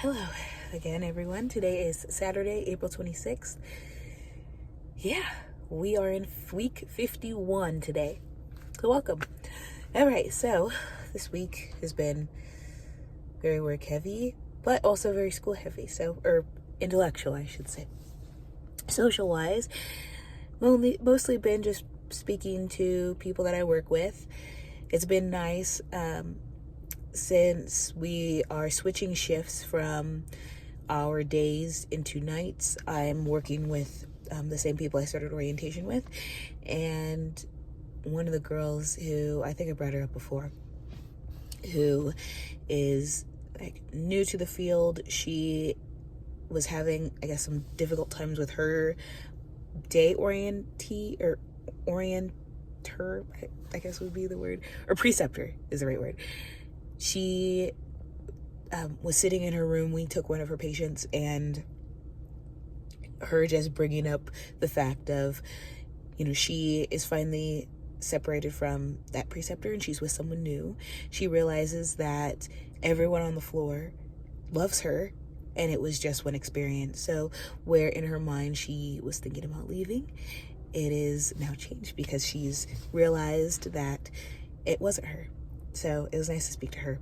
Hello again, everyone. Today is Saturday, April 26th. Yeah, we are in week 51 today. So welcome. All right, so this week has been very work heavy, but also very school heavy. Or intellectual, I should say. Social wise, mostly been just speaking to people that I work with. It's been nice. Since we are switching shifts from our days into nights, I'm working with the same people I started orientation with, and one of the girls who, I think I brought her up before, who is like new to the field, she was having, I guess, some difficult times with her day orienter, I guess would be the word, or preceptor is the right word. She was sitting in her room. We took one of her patients, and her just bringing up the fact of, she is finally separated from that preceptor and she's with someone new. She realizes that everyone on the floor loves her, and it was just one experience. So where in her mind she was thinking about leaving, it is now changed because she's realized that it wasn't her. So it was nice to speak to her.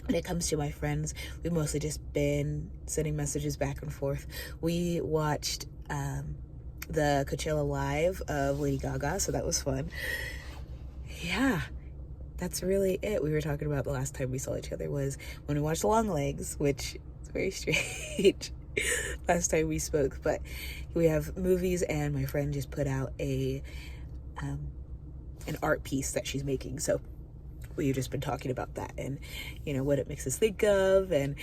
When it comes to my friends, we've mostly just been sending messages back and forth. We watched the Coachella Live of Lady Gaga, so that was fun. Yeah, that's really it. We were talking about the last time we saw each other was when we watched Longlegs, which is very strange. Last time we spoke, but we have movies, and my friend just put out an art piece that she's making, so we've just been talking about that and what it makes us think of, and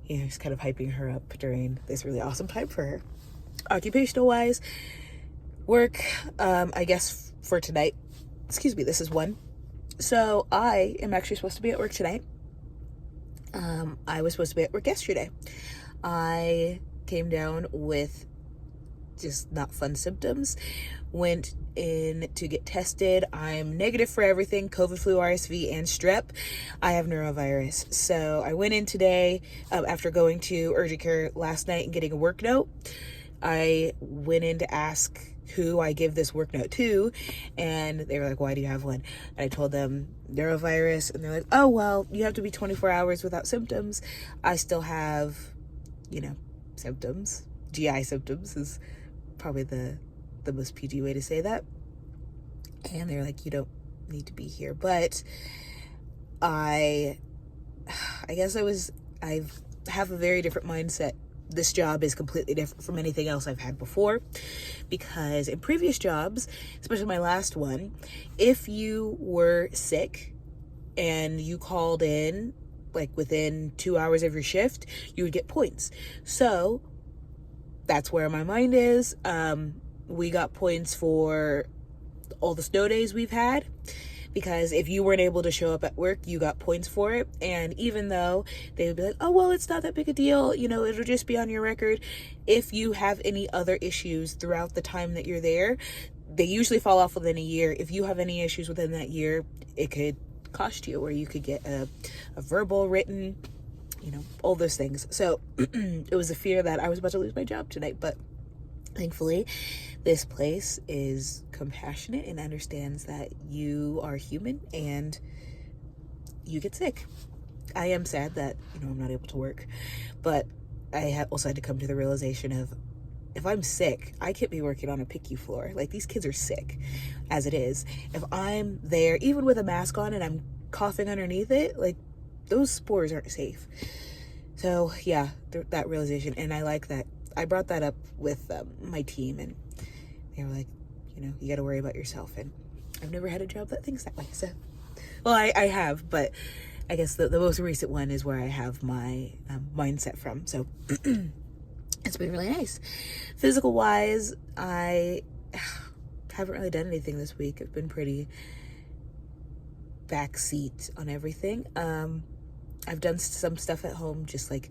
just kind of hyping her up during this really awesome time for her. Occupational wise, work, I guess for tonight, this is one. So I am actually supposed to be at work tonight. I was supposed to be at work yesterday. I came down with just not fun symptoms, went in to get tested. I'm negative for everything: COVID, flu, RSV, and strep. I have neurovirus. So I went in today after going to urgent care last night and getting a work note. I went in to ask who I give this work note to, and they were like, why do you have one? And I told them neurovirus, and they're like, oh, well, you have to be 24 hours without symptoms. I still have, symptoms. GI symptoms is probably the most PG way to say that. And they're like, you don't need to be here. But I guess I have a very different mindset. This job is completely different from anything else I've had before, because in previous jobs, especially my last one, if you were sick and you called in like within 2 hours of your shift, you would get points. So that's where my mind is. We got points for all the snow days we've had, because if you weren't able to show up at work, you got points for it. And even though they would be like, oh, well, it's not that big a deal, it'll just be on your record. If you have any other issues throughout the time that you're there, they usually fall off within a year. If you have any issues within that year, it could cost you, or you could get a verbal, written, all those things. So it was a fear that I was about to lose my job tonight, but thankfully this place is compassionate and understands that you are human and you get sick. I am sad that I'm not able to work, but I also had to come to the realization of, if I'm sick, I can't be working on a PICU floor. Like, these kids are sick as it is. If I'm there, even with a mask on, and I'm coughing underneath it, like, those spores aren't safe. So yeah, that realization. And I like that I brought that up with my team, and they were like, you got to worry about yourself. And I've never had a job that thinks that way. So, well, I have, but I guess the most recent one is where I have my mindset from. So it's been really nice. Physical wise, I haven't really done anything this week. I've been pretty backseat on everything. I've done some stuff at home, just like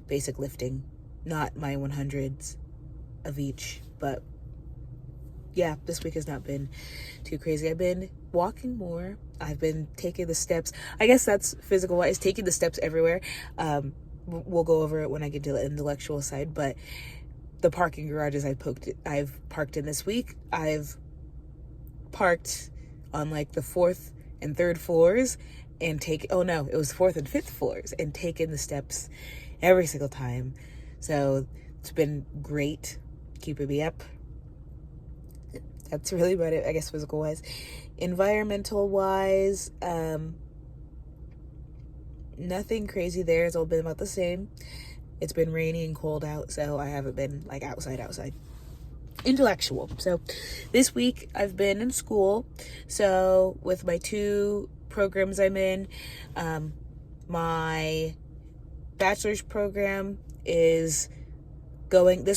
basic lifting, not my 100s of each, but yeah, this week has not been too crazy. I've been walking more. I've been taking the steps. I guess that's physical wise, taking the steps everywhere. we'll go over it when I get to the intellectual side, but the parking garages I've parked in this week, I've parked on like the 4th and 3rd floors and it was 4th and 5th floors and taken the steps every single time. So it's been great keeping me up. That's really about it, I guess, physical wise. Environmental wise, nothing crazy there. It's all been about the same. It's been rainy and cold out, so I haven't been like outside. Intellectual. So this week I've been in school. So with my 2 programs I'm in, my bachelor's program is going,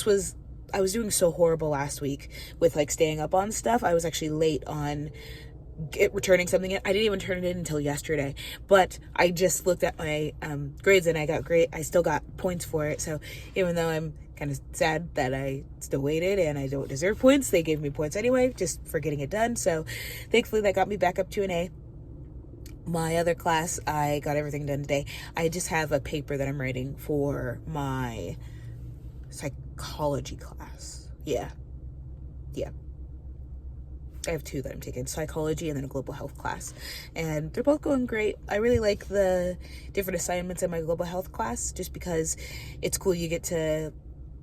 I was doing so horrible last week with like staying up on stuff. I was actually late on returning something in. I didn't even turn it in until yesterday, but I just looked at my grades and I got great. I still got points for it. So even though I'm kind of sad that I still waited and I don't deserve points, they gave me points anyway just for getting it done. So thankfully that got me back up to an A. My other class, I got everything done today. I just have a paper that I'm writing for my psychology class. Yeah. I have 2 that I'm taking, psychology and then a global health class. And they're both going great. I really like the different assignments in my global health class just because it's cool. You get to,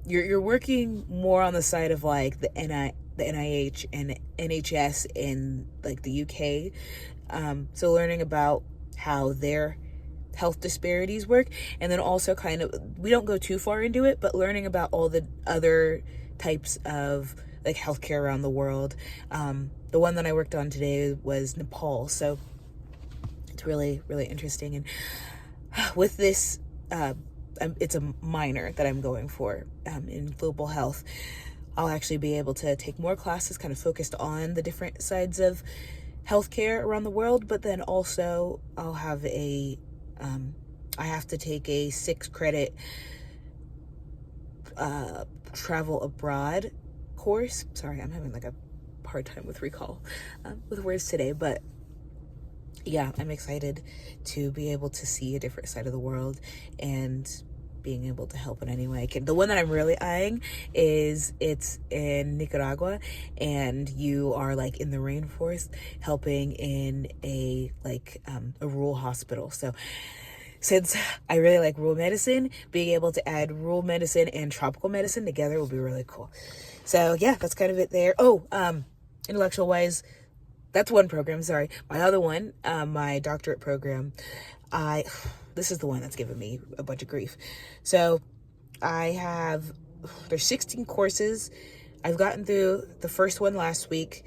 you're working more on the side of like the NIH and NHS in like the UK. So learning about how their health disparities work, and then also kind of, we don't go too far into it, but learning about all the other types of like healthcare around the world. The one that I worked on today was Nepal, so it's really, really interesting. And with this, it's a minor that I'm going for in global health. I'll actually be able to take more classes kind of focused on the different sides of healthcare around the world, but then also I'll have I have to take a 6-credit travel abroad course. Sorry, I'm having like a hard time with recall with words today, but yeah, I'm excited to be able to see a different side of the world and being able to help in any way I can. The one that I'm really eyeing it's in Nicaragua, and you are like in the rainforest helping in a rural hospital. So since I really like rural medicine, being able to add rural medicine and tropical medicine together will be really cool. So yeah, that's kind of it there. Intellectual wise, that's one program. Sorry. My other one, my doctorate program, this is the one that's given me a bunch of grief. So there's 16 courses. I've gotten through the first one last week.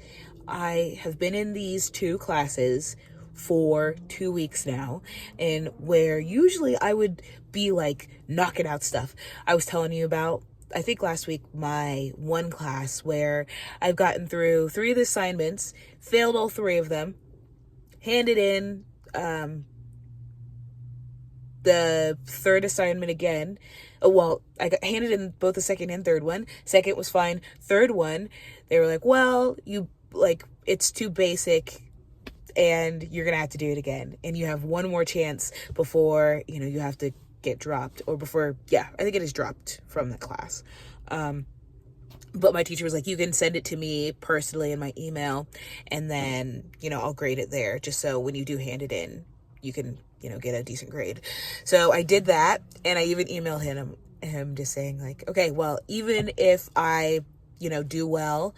I have been in these 2 classes for 2 weeks now, and where usually I would be like knocking out stuff. I was telling you about, I think last week, my one class where I've gotten through 3 of the assignments, failed all 3 of them, handed in the 3rd assignment again. I got handed in both the 2nd and 3rd one. 2nd was fine. 3rd one, they were like, well, it's too basic and you're gonna have to do it again, and you have one more chance before you have to get dropped, or before, I think it is dropped from the class. But my teacher was like, you can send it to me personally in my email, and then I'll grade it there, just so when you do hand it in, you can get a decent grade. So I did that, and I even emailed him just saying like, okay, well, even if I do well